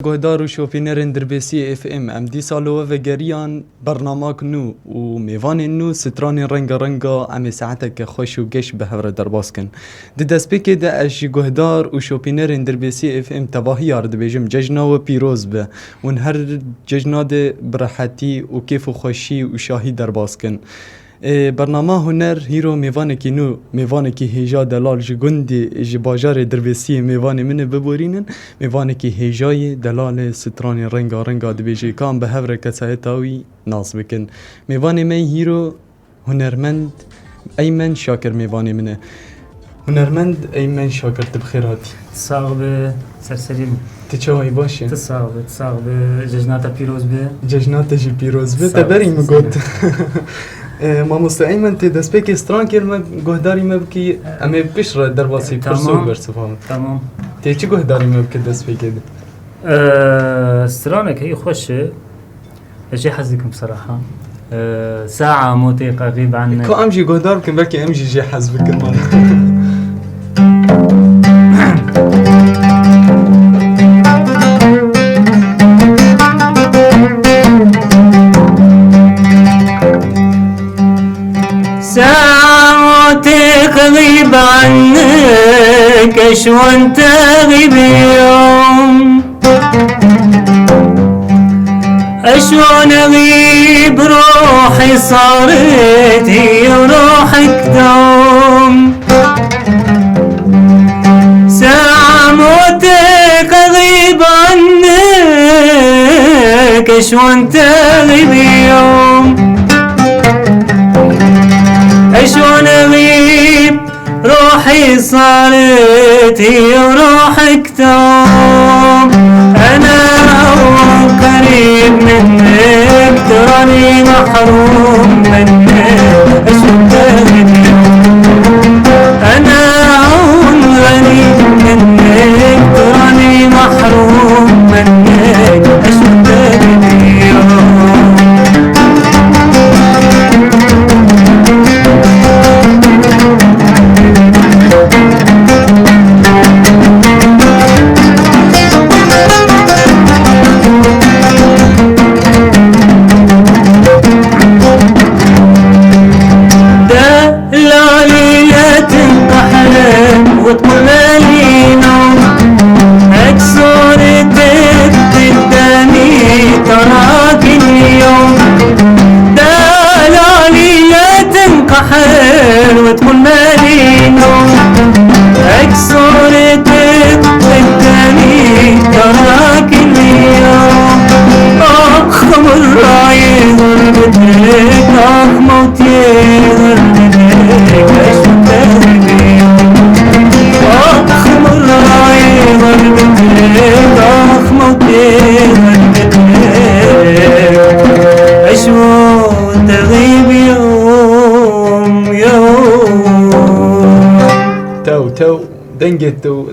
گهدار و شوپینرین دربیسی اف ام دی سالو و گریان برنامه نو و میوان نو ستران رنگا ام ساعتک خوش و گش به هور درباس کن دی دسپیک ده اش گهدار و شوپینرین دربیسی اف ام تباهی یارد بیجم ججنا و پیروز به ون هر ججنا ده برحتی و کیف و خوشی و شاهی درباس کن برنامه هنر هیرو میوانه کی نو میوانه کی هیجا دلال جگندی جباجار درویسی میوانه من ببورینن میوانه کی هیجای دلال سترانی رنگا دبیجی کام به هفره کسای تاوی ناس بکن میوانه من هیرو هنرمند ایمن شاکر میوانه منه هنرمند ایمن شاکر تبخیراتی صعب سرسریم تچوی باشه صعب ججنات پیروز به ججنات جی پیروز به تبری مگود ما مستعيما تدس بك ستران كلمة جهداري ما بكي أما بيش رد درباسي برسول برسفهم تمام تي چه جهداري ما بكي دس بك كده سترانك هي خوش شيء حزكم بصراحة ساعة موتيقة غيب عنك كو أمجي جهدار بكن بلكي أمجي جي حزبك المال تغيب عنك شلون تغيب يوم شلون اغيب روحي صارت هي وروحك دوم ساعة موتك اغيب عنك شلون تغيب يوم شلون اغيب روحي صارت هي وروحك توم انا قريب منك تراني محروم منك شلون تغيب انا غريب منك تراني محروم منك شلون تغيب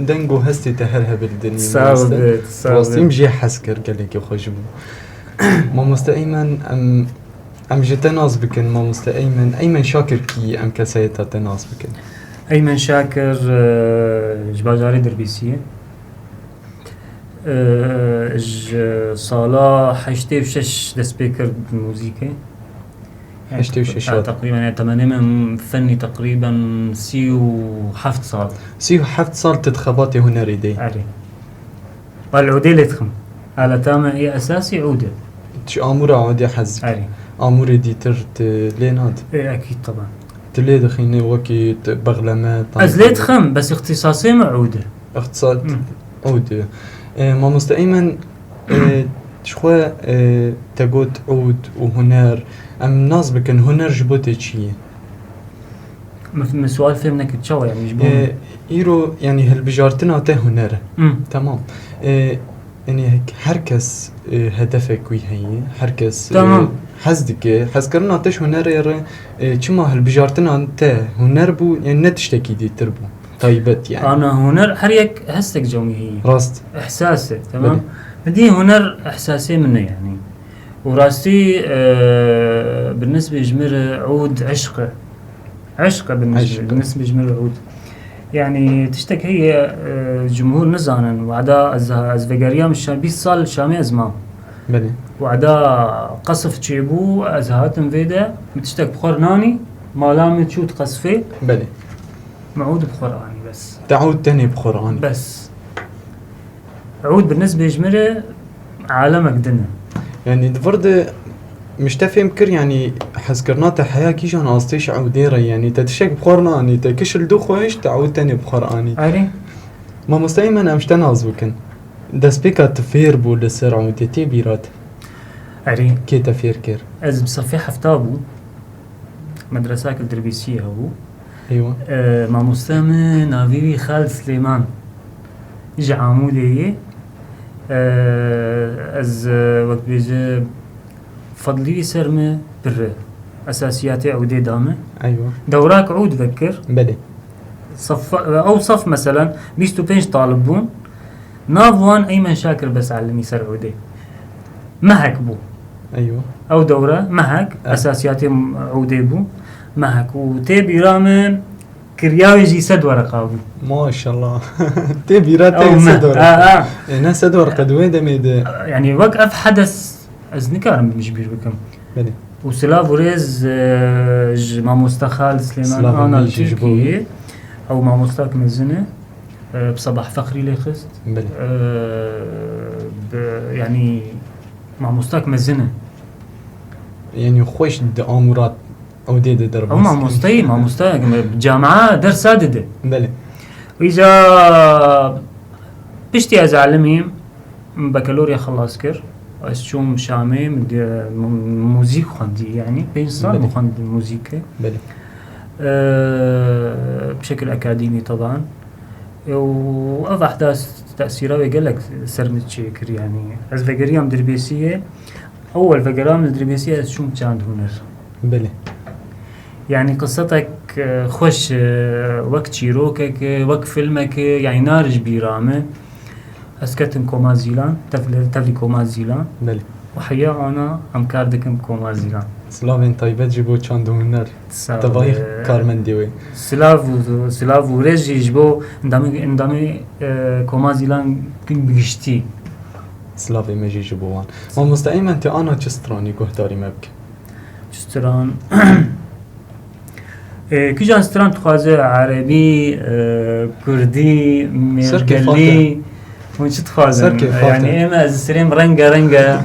دنگو هستی تهرها بالدنيا صعب واستيم جي حسكر قال لك خوش ما مستأيمن ام جت ناس بكن ما مستأيمن ايمن شاكر كي ام كسيتا تناس بكن ايمن شاكر جباجاري دربيسيه صلاح حشتي دسبيكر بالموسيقى تقريبا يعني 8 من فني تقريبا سيو حفت صال تتخبطي هنري دي علي والعودي اللي تخم على تامة هي أساسي عودة شو أمورة عودة حزب علي أمورة دي ترت لينات إيه أكيد طبعا تلي دخيني وكي بغلمات أزليت خم بس اختصاصي مع عودة اختصاص عودة ما مستقيما شخوا تقود عود وهنر ام ناس بكن هنر جبوتي چيه من سؤال فهمناك تشاو يعني جبون ايرو يعني هالبجارتنا ته هنر تمام يعني هيك هركس هدفك وي هي هركس تمام حزدك حزكرنا تش هنر ير چما هالبجارتنا ته هنر بو يعني نتشتكي دي تربو طيبت يعني انا هنر هريك هستك جومي هي راست احساسي تمام بدي هنر احساسي منه يعني وراسي بالنسبة لجمر عود عشقة بالنسبة لجمر عود يعني تشتك هي جمهور نزانا وعدا از فيجاريا مش 20 سال شامي ازمام بله وعدا قصف تشيبو از هاتم فيدا تشتك بخورناني مالامي تشوت قصفي بله معود بقرآني بس تعود تاني بقرآن بس عود بالنسبة جمرة عالمك دنا يعني دفرد مش تفهم كر يعني حسكرناتا حياة كيش أنا أصطيش عوديرة يعني تتشك بقرآني تكش الدو خويش تعود تاني بقرآني عاري ما مستعيما أمش تنازوكن دس بيكا تفير بو لسر عودتي بيرات عاري كي تفير كير از بصفي حفتابو مدرسة الدربيسية هو أيوة ما مستمع نافيري خالد سليمان يجي عمودي از وقت بيجي فضلي سرمه بره اساسياتي عودي دامه أيوة دوراك عود ذكر بلي صف او صف مثلا 25 طالبون نافوان ايمن شاكر بس علمي سر عودي مهك بو أيوة او دوره مهك اساسياتي عودي بو مهك وتي رامن كرياوي جي سد ورقه بو ما شاء الله تبيرات او تاي ما سدور ناس سدور قدوة دميد يعني وقف حدث از نكارم مش بير بكم بلي وسلاف وريز ما مستخال سليمان سلاف انا الميجي جبوه. التركي او ما مستاك مزنه بصباح فخري لخست بلي يعني ما مستاك مزنه يعني خوش امورات او دي درب او ما مستاك جامعه درس سادده بلي واذا بشتي ازعلمي بكالوريا خلاص كر شوم شامي موزيك خندي يعني 5 سال بلي. بخند الموسيقى بلي بشكل أكاديمي طبعا وأف أحداث تأثيرها ويقال لك سرمت شكر يعني از فقريام دربيسية أول فقرام الدربيسية شوم كان هنر بلي يعني قصتك خوش وقت شيروكك وقت فيلمك يعني نارج بيرامه أسكتم كوما زيلان تفلي كوما زيلان بلي وحيا أنا أم كاردكم كوما زيلان سلافين طيبات جيبو چاندو هنر تبايخ كارمن ديوي سلاف و رجي جبو اندامي كوما زيلان كن بگشتي سلافي مجي جيبوان ما مستقيما انت انا چستراني گهداري مبك چستران كجان ستران تخوازه عربي كردي ميرقلي ونش تخوازه يعني اما از سريم رنگا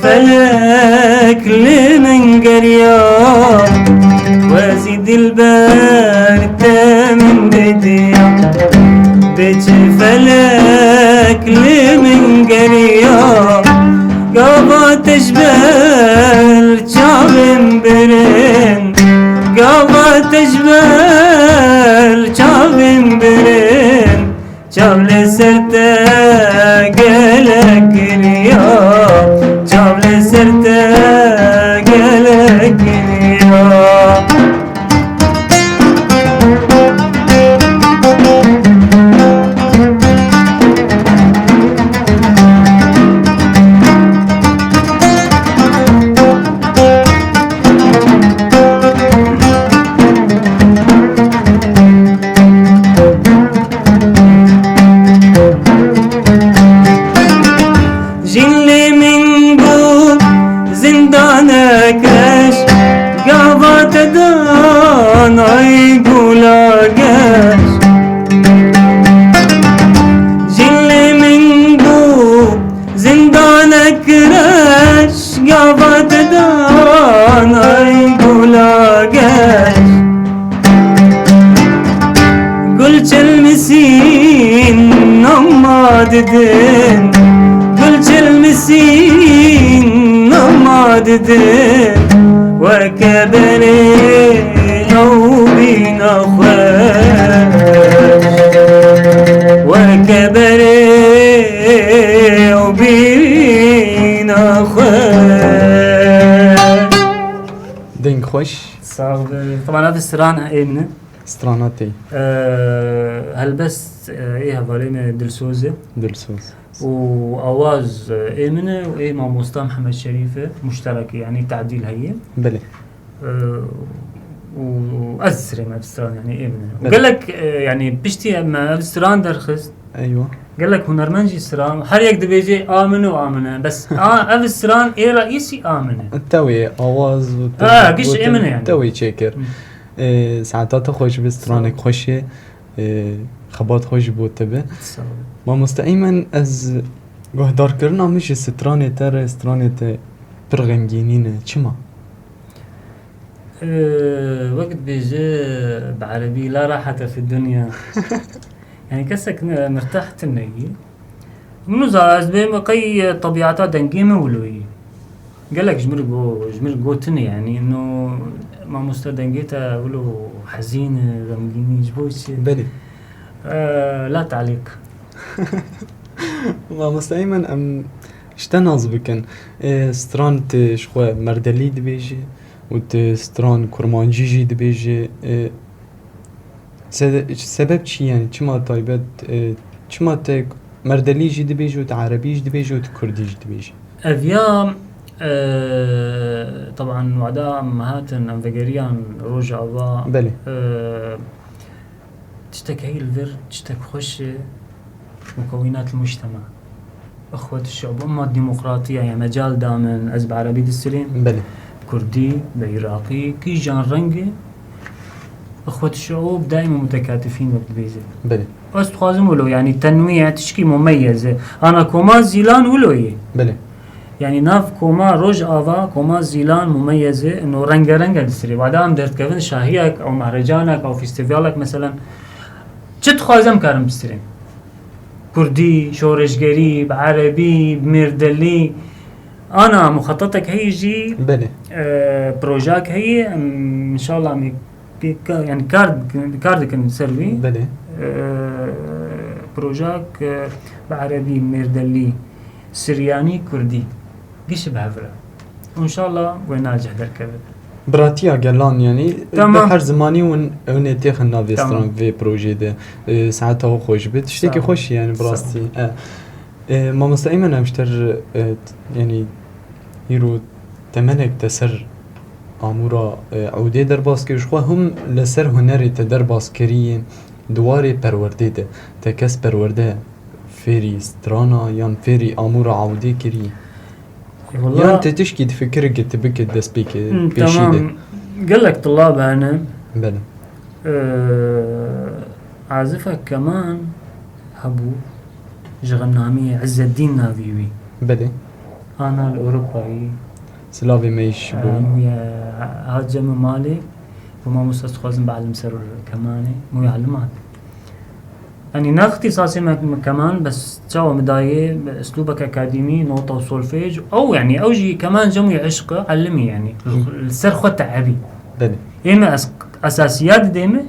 فلك لمن قريان وزيد البرد من بديان بيت فلك لمن قريان قابا تجبل شابن برين قابا تجبل شابن برين شابل سرتا قلق ريان شابل سرتا قلق ريان زندانك ددن كل المسين ما ددن وكبري أو بينا خوش وكبري أو بينا خوش دين خوش طبعا هذا السران ايمنه ستراناتي هل بس ايه هفالينا دلسوزه دلسوز واواز ايمنه وايه مع مصطفى محمد شريفه مشترك يعني تعديل هي بلي وأزري مع الستران يعني ايمنه وقال لك يعني بشتي مع الستران درخص ايوه قال لك هنرمنجي السران هر يك دبيجي آمنه بس أف السران ايه رئيسي آمنه التوي اواز قش ايمنه يعني توي تشيكر ساعتها خوش بسترانك خوشي خبات خوش بود تبه ما مستقيما از گهدار کرنا مش سترانه تر سترانه برغنگينينه چما وقت بيجي بعربي لا راحة في الدنيا يعني كسك مرتاح تنجي منو زاز بما قي طبيعتها دنجيمه ولوي قال لك جمر تني يعني انه ما مستدنجيتها ولو حزين غمجيني جبوش بلي لا تعليق ما مستقيما ام اشتناز بكن ستران تشخوا مردلي دبيجي وت ستران كرمانجيجي دبيجي سبب چی يعني چما طيبت چما ت مردليجي دبيجي وت عربيج دبيجي وت كرديج دبيجي افيام طبعا وعدا امهاتن انفجريان روج ابا بلي تشتك هي الفر تشتك خوش مكونات المجتمع اخوة الشعوب اما الديمقراطية يعني مجال دامن ازب عربي دسترين بلي كردي بعراقي كي جان رنجي اخوة الشعوب دائما متكاتفين وقت بيزي بلي بس تخازم ولو يعني تنويع تشكي مميزة انا كوما زيلان ولوي بلي يعني ناف كوما روج آفا كوما زيلان مميزة انه رنجة دستري بعدها درت كفن شاهيك او مهرجانك او فيستيفالك مثلا چه تخازم كارم دسترين كردي شورشگري بعربي بمردلي انا مخططك هيجي بلي بروجاك هي ان شاء الله يعني كاردك نسوي بلي بروجاك بعربي مردلي سرياني كردي قش بهفرة وان شاء الله وناجح دركبه براتيا قالان يعني بحر زماني ون تاخنا في تمام. ستران في بروجي ده ساعتها خوش بت تشتكي خوش يعني براستي ما مستقيما مشتر يعني يرو تمنك تسر امورا عوده در باسکری خو هم لسر هنری ته در باسکری دواره پرورده ده ته کس پرورده فيري سترانا يان فيري امورا عوده کری يان ته تشكي تفكر قلت بك دسبيك تمام قال لك طلاب انا بله عازفك كمان هبو جغنامي عز الدين نافيوي بله انا الاوروبي سلافي ميش بو هاد جمع مالي وما مستخدم بعلم سر كماني مو يعلمات يعني نا اختصاصي كمان بس تسوى مداية اسلوبك اكاديمي نوطة وسولفيج او يعني اوجي كمان جمعي عشقه علمي يعني السر خو تعبي بله اما اساسيات ديمه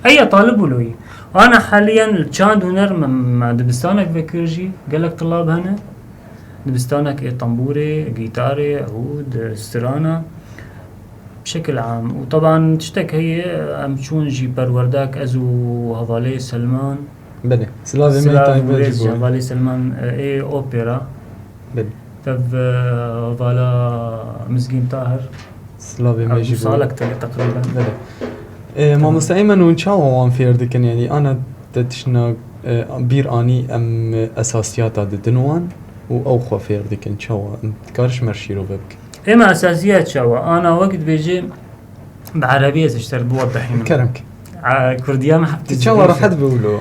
اي طالب ولوي انا حاليا كان هنر مع دبستانك بكرجي قال لك طلاب هنا دبستانك طنبوري جيتاري عود سترانا بشكل عام وطبعا تشتك هي امشون جي برورداك ازو هفالي سلمان بله سلافي مي تايم هفالي سلمان اي اوبرا بله تف هفالا مسكين طاهر سلافي مي جي صالك تقريبا بله ما مستقيما وان شاء الله وان فيردكن يعني انا تتشنا بير اني ام اساسيات ددنوان او خو فيردكن ان شاء الله كارش مرشيرو بك اما اساسيات شوا انا وقت بيجي بعربيه اشتغل بوضح هنا كرمك كرديه ما حبت ان شاء الله راح تقولوا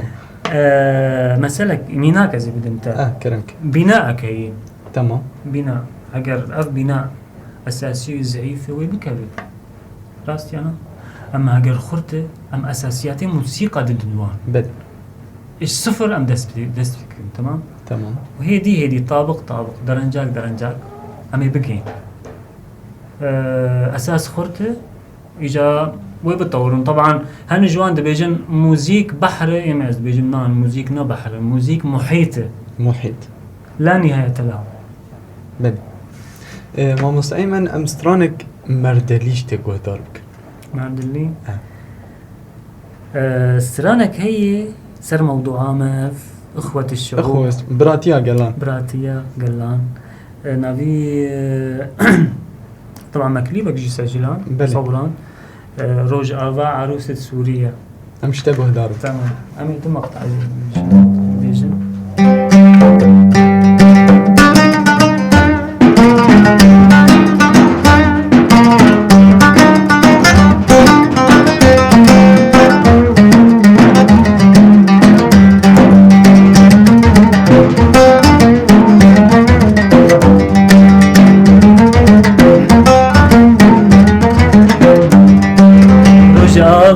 مسألة ميناك زي بدنت كرمك بناءك هي تمام بناء اگر اف بناء اساسي ضعيف وبكبر راستي انا اما اگر خرته ام اساسيات موسيقى ددنوان بل الصفر ام دست بكن تمام. تمام. وهي طابق درنجاك امي بقين اساس خورته اجا وبتطورون طبعا هن جوان دبيجن موزيك بحر يمز بيجن نان موزيك نا بحر موزيك محيط لا نهاية له. بلي ما مستأيمن أمسترانك مردليش تقوه دارك مردلي سترانك هي سر موضوع ما اخوة الشعوب اخوة براتيا قلان نبي طبعا مكليبك جي سجلان صوران روج آفا عروسة سوريا امش تقوه دارك. تمام امي تو مقطع بيجن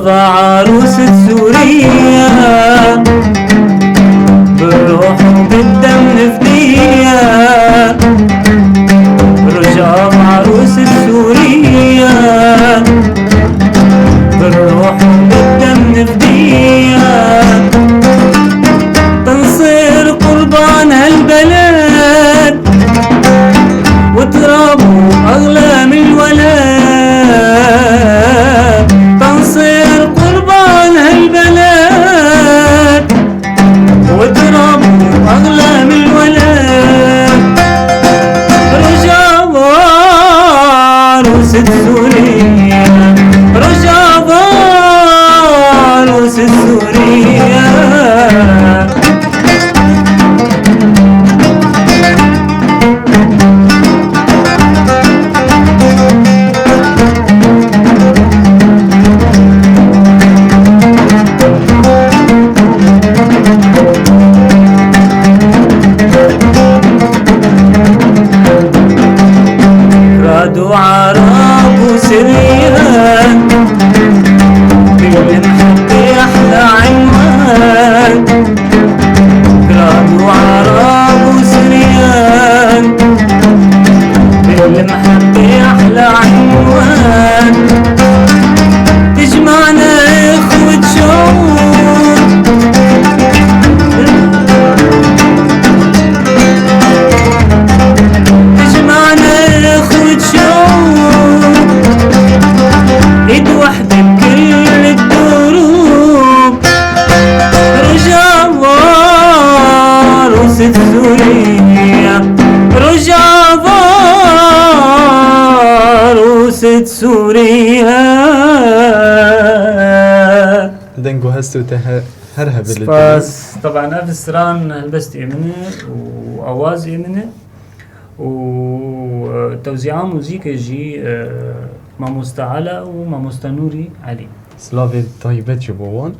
عروسة سوريا بالروح وبالدم نفدية رجاب عروسة سوريا بالروح وبالدم نفدية تنصير قربان هالبلد وترابه أغلى من الولد تنصير قربان هالبلد وترابه أغلى من الولد رجاب عروسة سوريا رجاب عروسة سوريا وعراب وسريان بالمحبة أحلى عنوان كراد وعراب وسريان بالمحبة أحلى عنوان تجمعنا إخوة شعوب تجمعنا إخوة شعوب إيد واحدة بكل الدروب رجاب عروسة سوريا رجاب عروسة سوريا دنقو هستو هرهب سباس طبعا في السران لبست إيمنه وأواز إيمنه وتوزيع موسيقى جي ما مستعلى وما مستنوري علي سلافي طيبات جبوان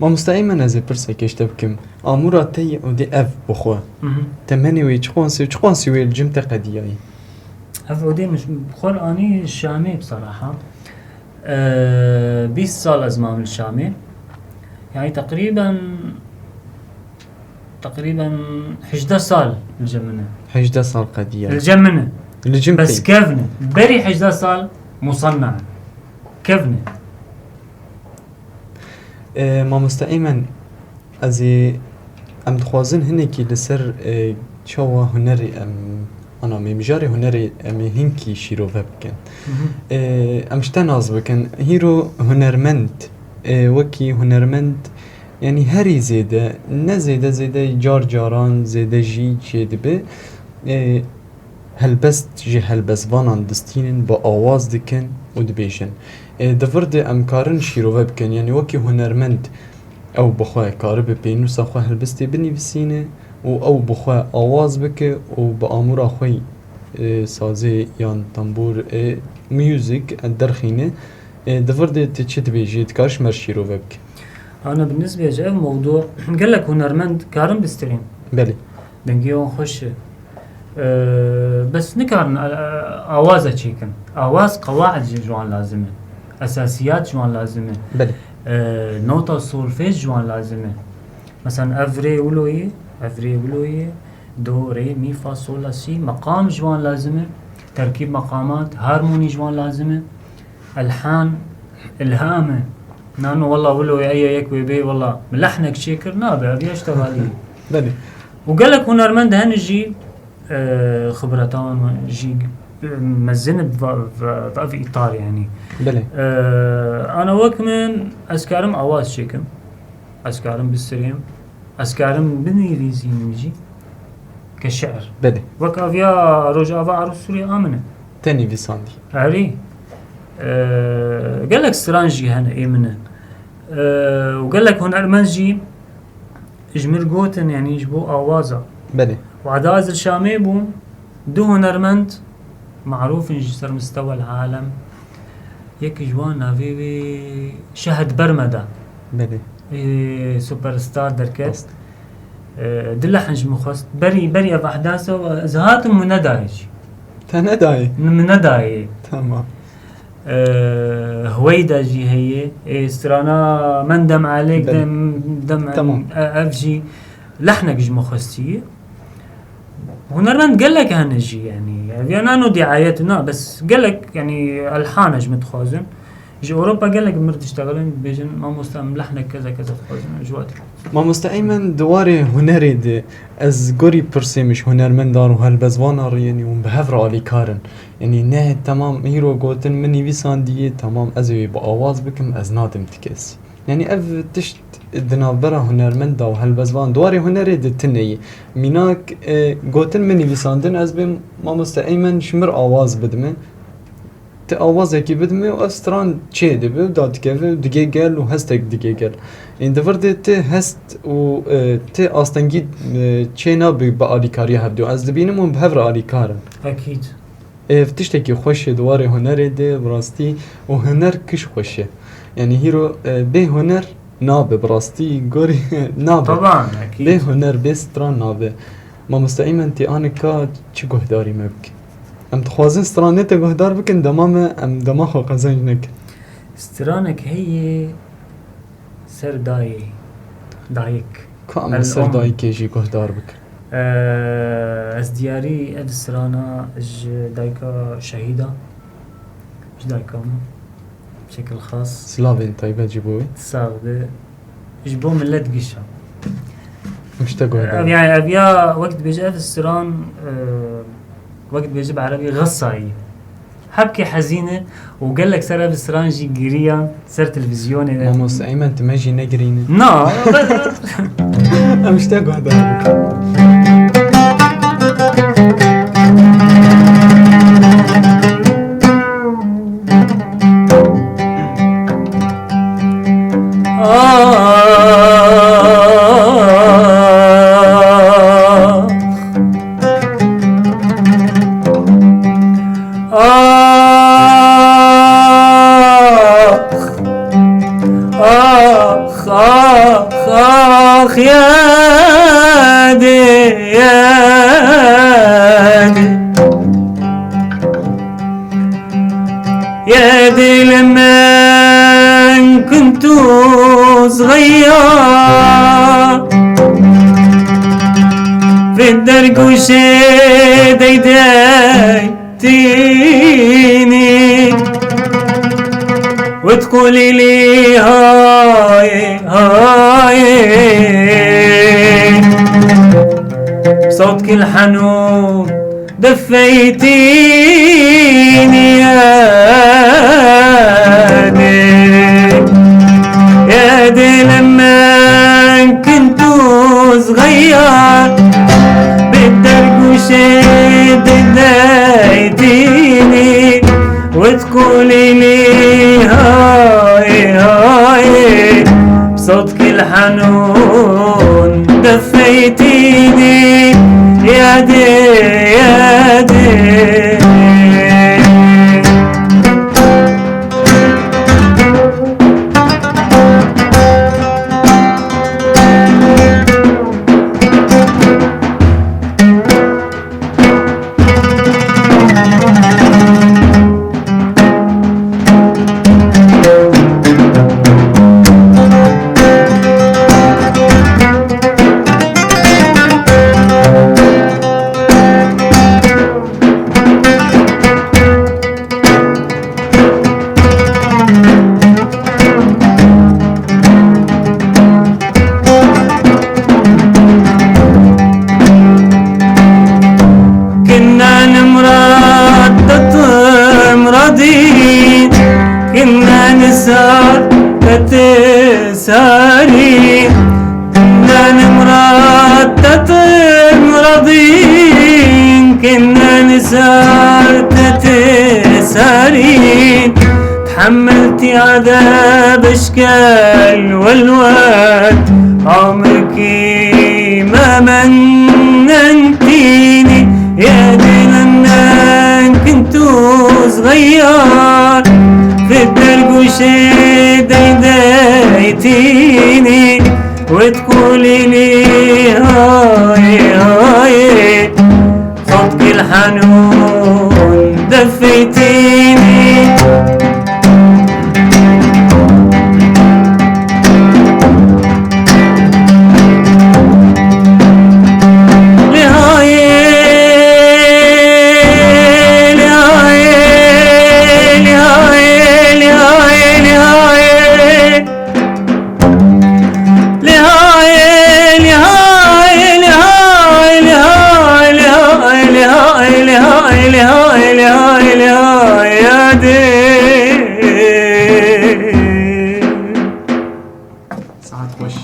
ما مستعيما نزي برسا كيشتبكم آمورا تي ودي أف بخوا تمني وي چخوانسي وي الجمتة قدياي أف ودي مش بخور آني الشامي بصراحة 20 سال أزمام الشامي يعني تقريبا 11 سال الجمنة 11 سال قدياي الجمنة الجمتة بس كيفني بري 11 سال مصنع كيفني ما مستعيما ازي ام دخوازن هنكي لسر شوا هنري انا ميمجاري هنري هنكي شيرو بكن امشتا ناز بكن هيرو هنرمند وكي هنرمند يعني هري زيدا زيدا جاران زيدا جي دبي هلبست جي هلبس وانان دستينن با آواز دكن و دبيشن دفرد امكارن شيرو بكن يعني وكي هنرمند او بخواه كارب بينو ساخواه هلبستي بني بسينه او بخواه آواز بك و بآمورا خوي سازي يان تنبور ميوزيك الدرخينه دفرد تشد بيجي تكارش مرشيرو بك. أنا بالنسبة لي موضوع قال لك هنرمند كارن بسترين بلي دنجيون خش بس نكارن آوازة تشيكن آواز قواعد جوان لازمة أساسيات جوان لازمة بلي نوتا سولفيج جوان لازمة مثلا افري ولويه دو ري مي فا صول لا سي، مقام جوان لازمه، تركيب مقامات، هارموني جوان لازمه، الحان الهامه، نانو والله ولويه اي يكوي بي والله ملحنك شكر نابع بيشتغل. بله وقال لك هنرمند هنجي خبرتان جي مزن في اطار يعني. بله انا وكمن اسكارم اواز شكم، اسكارم بالسريم، اسكارم بالانجليزي نجي كشعر. بله وكافيا رجافا عروس سوري امنه تاني في ساندي عري. قال لك سترانجي هنا ايمنه. وقال لك هنرمنجي اجمر قوتن يعني يجبو اوازا. بله وعداز الشامي بون دو هنرمند معروف سر مستوى العالم، يك جوان نافي شهد برمدا بله سوبر ستار دركت دلحنج مخست بري احداثه زهات من ندايج تنداي من نداي تمام. هويدا جي هي استرانا مندم عليك بلي. دم تمام. افجي لحنك جي مخستي. هنرمند قال لك هنجي يعني انا دعايتنا بس قال لك يعني الحانج متخازن جي اوروبا قال لك مرت تشتغلين بيجن ما مستعمل لحنك كذا كذا تخازن جوات ما مستعيمن دواري هنري دي از غوري برسي مش هنر من دار وهالبزوانا يعني وبهفر علي كارن يعني نه تمام هيرو قوتن مني بيسان دي تمام ازوي بآواز بكم از نادم تكسي يعني اف تشت دنابرا هنر من دا وهالبزوان دواري هنري دي تني ميناك قوتن مني بيسان دن از بم ما مستعيمن شمر آواز بدمه آوازه کی بدمه و استران چه دبه و داد که و دیگه گل و هستک دیگه گل این دفرده ته هست و ته آستنگی چه نبی با آلیکاری هبدو از دبینم و بهفر آلیکارن اكيد فتشتكي خوشه دواره هنر ده براستی و هنر کش خوشه يعني هيرو به هنر نابه براستی گوری نابه طبعا به اكيد هنر به ستران نابه ما مستعيما انتي آنه که چه گهداری مبک ام تخوازن سترانه تا گهدار بکن دمامه ام دماغو قزنج نکن استرانك هي سر دايك که ام سر الأم. دایی که جی گهدار بکن از دياري اد سرانا اج دايكا شهيدة اج دايكا بشكل خاص سلاوین طيبه جيبوي تساعد اج بو ملت قشة مش تا گهدار يعني ابيا وقت بيجي السران وقت بيجي بعربي غصاي حبكي حزينة وقال لك سر السران جي قريا سر تلفزيوني ما مستعيما تماجي نقرينه نا مش تا گهدار بکن آخ يا دي لما كنت صغير في الدرقوش ديديتيني وتقولي لي هاي بصوتك الحنون دفيتيني يا دي لما كنت صغير بالدرقوش ديديتيني وتقولي لي هاي بصوتك الحنون دفيتيني يا دي كنا نسار تتساري كنا نمرات تتمرضين كنا نسار تتساري تحملتي عذاب اشكال والواد عمركي ما مننتيني يا دينا كنتو صغير في الدرب وشي دايتيني وتقولي لي هاي هاي صوتك الحنون دفيتيني ساعات خوش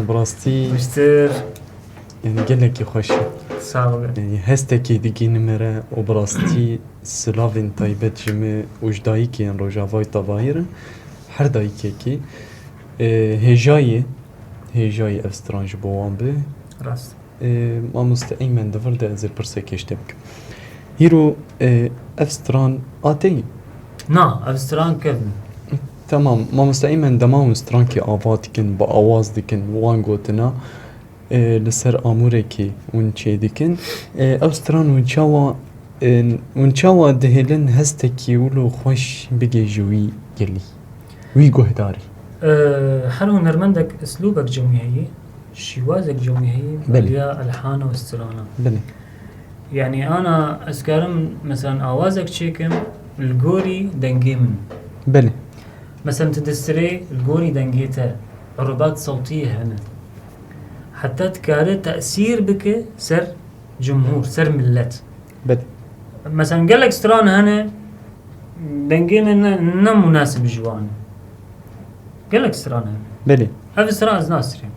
براستي مشتر يعني قالك يخوش صعبة يعني هستكي ديكي نمرة وبراستي سلافين تايبت جمع وجدايكي ان روجافاي طباير هر دايكيكي هجاي افسترانج بوان به راست ما مستقيما دفرد ازل برسكيش تبك هيرو افستران آتي نا افستران كفن تمام ما مستقيما دماغ سترانكي آواتكن با آواز دكن وان گوتنا لسر آموركي ونچه دكن افستران ونچاوا دهلن هستكي ولو خوش بگي جوي يلي وي گوهداري هر هنرمندك اسلوبك جميعي شوازك جميعي بلي. بليا الحان واسترانه بلي يعني انا اسكارم مثلا اوازك تشيكم الجوري دنجي من بلي مثلا تدستري الجوري دنجيتا عربات صوتيه هنا حتى تكاري تأثير بك سر جمهور سر ملت بلي مثلا قالك ستران هنا دنجين انه مناسب جوان قالك ستران هنا بلي هذا ستران از ناسرين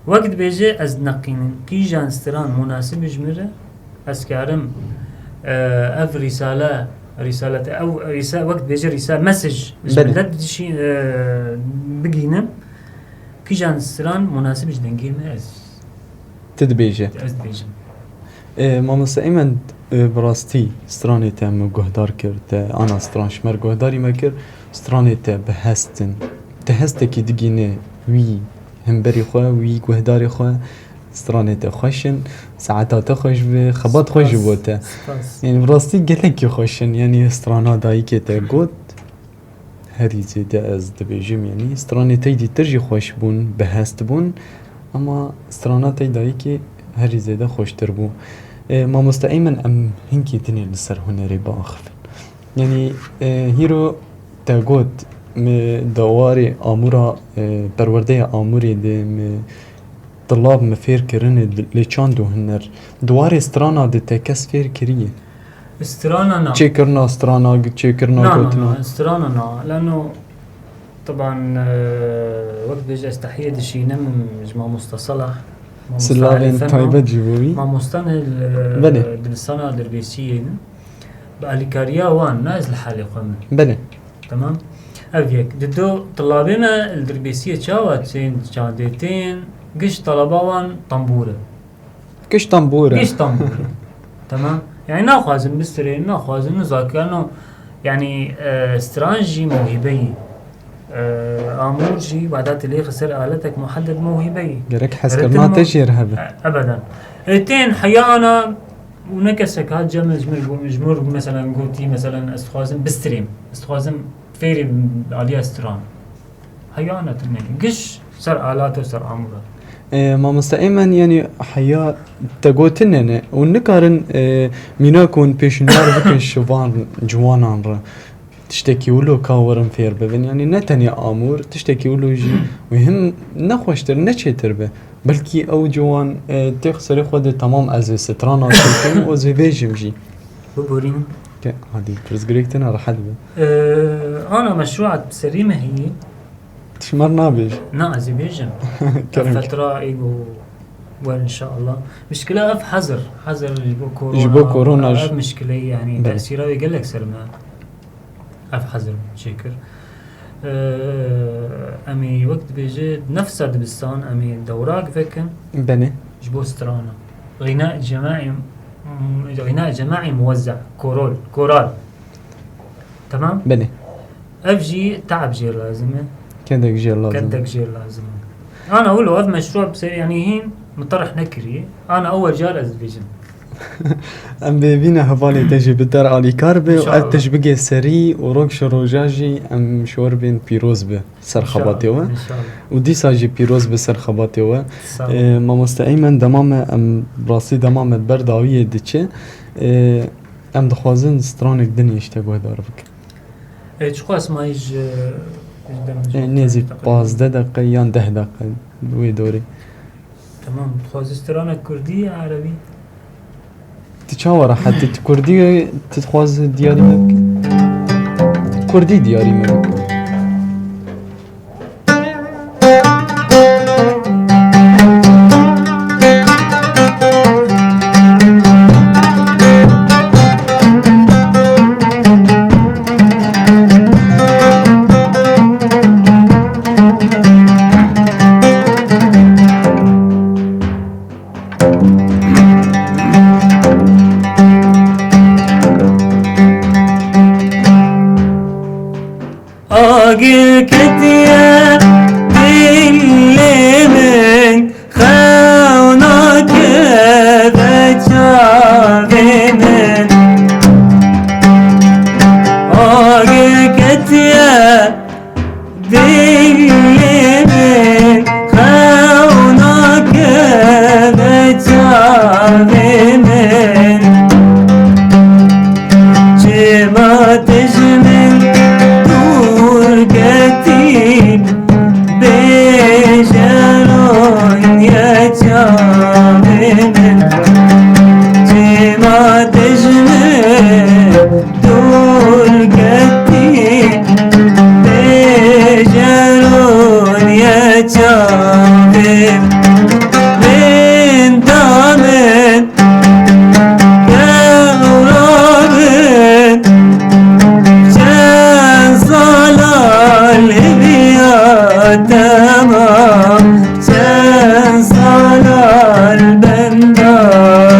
وقت بيجي از نقين كي جان ستران مناسب جمره اسكارم اف رسالة او رسالة وقت بيجي رسالة مسج جملت شي بقينا كي جان ستران مناسب جدنجي ما از تدبيجي بيجي ما مستقيما براستي ستراني تام گهدار کرد انا ستران شمر گهداری مکر ستراني تا بهستن تهستكي دقينه وي همبري خوا وي گهداري خوا ستراني تا خوشن ساعتا خوش به خبات خوش بوته يعني براستي قلك خوشن يعني سترانا دايكي تا قد هري زيدا از دبيجم يعني ستراني تيدي ترجي خوش بون بهست بون اما سترانا تي دايكي هري زيدا خوش تربو ما مستقيما ام هنكي تني لسر هنري باخفن يعني هيرو تاقود دواري آمورا برورده آموري دي طلاب مفير كرن لچاندو هنر دواري سترانا دي تاكس فير كريه استرانا نا چه کرنا سترانا چه کرنا نا قوتنا استرانا نا لانه طبعا وقت بيجي استحية دشينا من جماعة مستصلح سلالين طيبة جيبوي ما مستنى بلي. بالسنة دربيسية بقى لكاريا وان نازل حالي قمن بله تمام أبيك ددو طلابنا الدربيسية شاواتين شاديتين قش طلباوان طنبورة كش طنبورة قش طنبورة تمام يعني ناخذ بستري ناخذ نزاك لأنه يعني استرانجي موهبي آمورجي بعدات اللي خسر آلتك محدد موهبي قالك حسكرنا تجير هذا أبدا اثنين حيانا ونكسك هاد جمر مثلا قوتي مثلا استخوازم بستريم استخوازم فيري عليها استران حيانا تنين قش سر آلاته وسر آموره ما مستقيما يعني حياة تقوتننا ونكارن ميناكون بيشنار بكن شوان جوانان را تشتكي ولو كاورن فير ببن يعني نتني آمور تشتكي ولو جي وهم نخوشتر نچتر به بلكي او جوان تخسر خود تمام از سترانا شكل و زي بيجم جي ببورين هادي برزقريكتنا راح أدبه أنا مشروعات بسريمة هي تشمر نابج نازي بيجم كرمك. فترة إيجو وإن شاء الله مشكلة أف حذر يجيبوا كورونا أف مشكلة يعني بلى. تأثيرها يقول لك سرما أف حذر شكر أمي وقت بيجي نفس دبستان أمي دوراق فكن بني جبو سترانا غناء جماعي غناء جماعي موزع كورال تمام بني أفجي تعب جير لازمه كدك جير لازم كدك جير لازم أنا أقول له أف مشروع بسير يعني هين مطرح نكري أنا أول جار أزبيجن ام بيبينا هفالي تجي بالدار علي كاربي إن شاء الله. وقتش بقي سري وروكش روجاجي ام شور بين بيروز به سر خباتيوه إن شاء الله ودي ساجي بيروز بسر خباتيوه صح. ما مستعيما دمامه ام براسي دمامه برداوية ديچه ام دخوازن سترانك دنيا اشتاقوه داربك چه خواست ما ایج نيزي 15 دقيقة يان 10 دقيقة وي دوري تمام خواست استرانه کردی عربی تشاور حتى كردي تتخواز دياري مبك كردي دياري مبك آگل کتیه دلی من خونا که بچاوی من آگل کتیه دلی من خونا که بچاوی من چه ما تجمن قتيل بجرون يتامن جما تجمل دول قتيل بجرون يتامن من دامن تمام سنصال بنداتم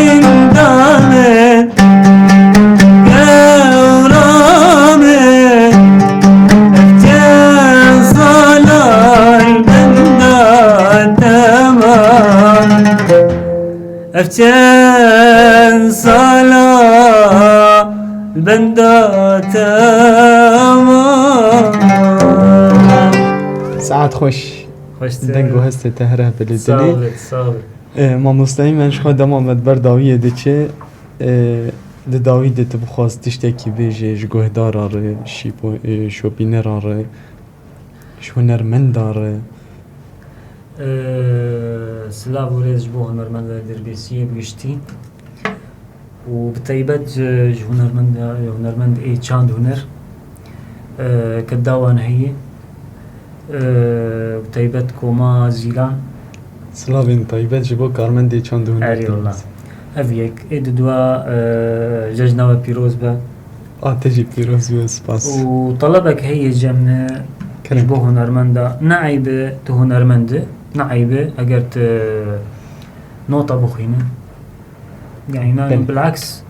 رندامن قورامن سنصال بنداتم افتن صلاة البنداتم ساعات خوش دنگو هسته تهره بلدني صابت ما مستعيما شخوا دمامت برداوية ديچه ده داويد تبخواز تشتكي بيجي جگوه دارار شوبينرار شونرمندار سلاف وريز جبو هنرمند دربيسية بگشتي وبتيبت هنرمند اي چاند هنر كداوان هي بتيبت كوما زيلان سلافين طيبات جبو كارمن دي چاندون اري والله افيك ايد دوا ججنا وبيروز با تجي بيروز وسباس وطلبك هي جمنا جبو هنرمندا نعيب تو هنرمند نعيب اگرت نوطة بخينة يعني نان بالعكس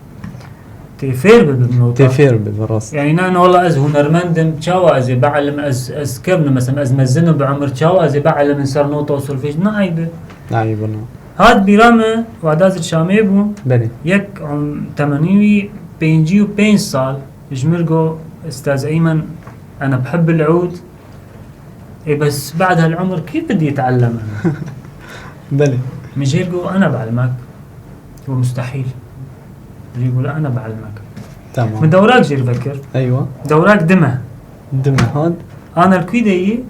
تفير بالنوطة تفير بالراس يعني نان والله از هنرمندم تشاوا از بعلم از كبن مثلا از مزنه بعمر تشاوا از بعلم انسان نوطة وسولفيج نعيب نعيبنا هاد بيرامه وعداز الشامي بو بني يك عم 85 سال جمرقو استاذ ايمن انا بحب العود اي بس بعد هالعمر كيف بدي اتعلم انا بني مجيرقو انا بعلمك هو مستحيل يقول انا بعلمك من تمام دوراك جير فكر ايوه دوراك دمه دم هاد انا الكويدي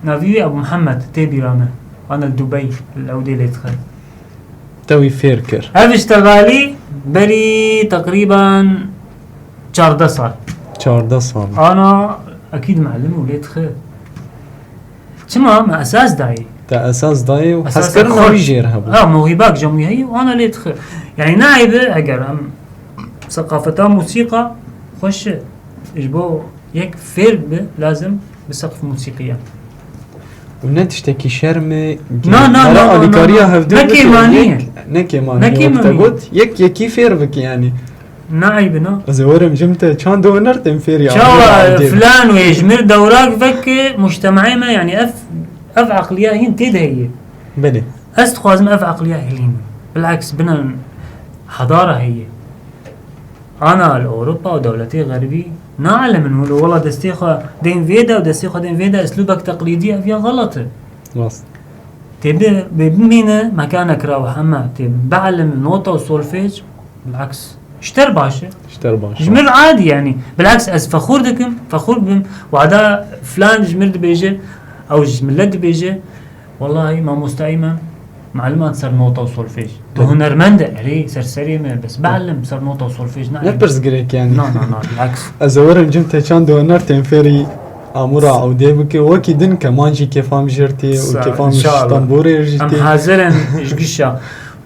نافيوي ابو محمد تيبي رامه انا الدبي العودي اللي يدخل توي فيركر هذا اشتغالي بري تقريبا 14 سال 14 سال انا اكيد معلم وليت خير شما مع اساس داعي تا اساس داي أساس وحسكرنا خود. ويجيرها موهباك جمعي هي وانا ليت خير يعني ناعبه اگر ام ثقافة موسيقى خوش اجبو يك فير لازم بسقف موسيقية ونتشتكي شرمه لا الكاريا هفدو نكيمانية نكيمانية وقت قلت يك فيربك يعني ناعبنا زورم جمته كان دونرتم فيري شو فلان ويجمر دوراك فك مجتمعي ما يعني اف عقلية هي تيد هي بلي خوازم اف عقلية هلين بالعكس بنا حضارة هي انا الاوروبا ودولتي غربي نعلم انه والله دستيخه دين فيدا ودستيخه دين فيدا اسلوبك تقليدي فيها غلط راس تبدا بمينا مكانك روح اما بعلم نوتة وسولفيج بالعكس اشتر باشا جمر عادي يعني بالعكس از فخور دكم فخور بهم وعدا فلان جمر بيجي او جملت بيجي والله ما مستعيما معلومات صار نوتة وسولفيج تو هنرمند عليه سرسري ما بس بعلم صار نوتة وسولفيج نبرز جريك يعني لا بالعكس ازورم جمته كان دونرتم فيري امورا او ديبك وكي دن كمانجي كيفام جرتي وكيفام طنبوري ام جرتي حاضرا ايش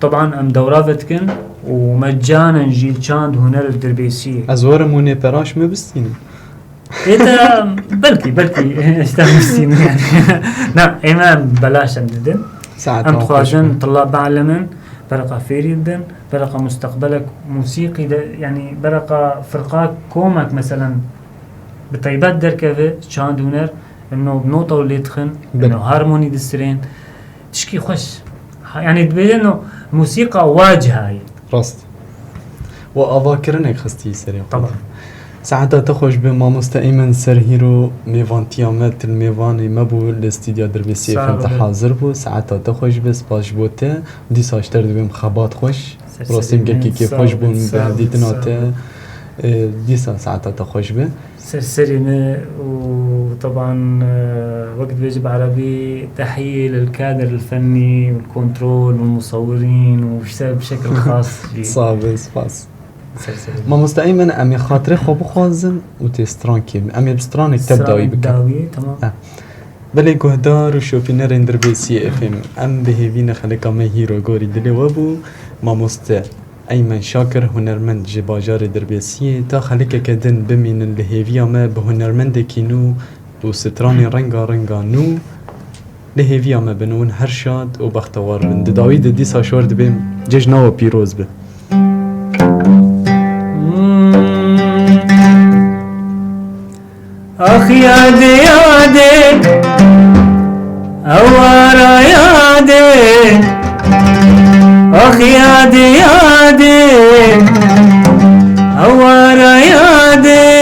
طبعا ام دوراتكن ومجانا جيل كان هنر الدربيسية ازورم وني براش مبستين إذا بلكي استمستين يعني نعم إما بلاش أمدن أم تخواجن طلاب بعلمن برقة فيريدن برقة مستقبلك موسيقي يعني برقة فرقات كومك مثلا بطيبات دركفة كان دونر إنه بنوتة واللي تخن إنه هارموني دسترين تشكي خوش يعني تبين إنه موسيقى واجهة هاي راست وأذاكرنك خستي سريع طبعا ساعتها تخرج بما مستقيما سر هيرو ميفان تيامات الميفاني مبو الاستديو دربيسي فهمت حاضر بو ساعتها تخرج بس باش بوته دي ساشتر بهم خبات خوش راسم قلكي كيف خوش بون بهديتنا دي ساعتها تخرج به سرسرينا وطبعا وقت بيجي بعربي تحية للكادر الفني والكنترول والمصورين وشتغل بشكل خاص صعب سباس ما مستقيما امي خاطري خو بخوازم وتسترانكي امي بسترانك تبداوي بك تمام بلي كهدار وشوفينا رندر بي سي اف ام بهيفينا خليكا ما هيرو غوري دلي وابو ما مست ايمن شاكر هنرمند جباجار دربيسي تا خليكا كدن بمين الهيفيا ما بهنرمند كينو وستراني رنگا نو لهيفيا ما بنون هرشاد وبختوار من داويد دي ساشورد بهم ججنا وبيروز به اخ يادي اوارا يادي اخ يادي اوارا يادي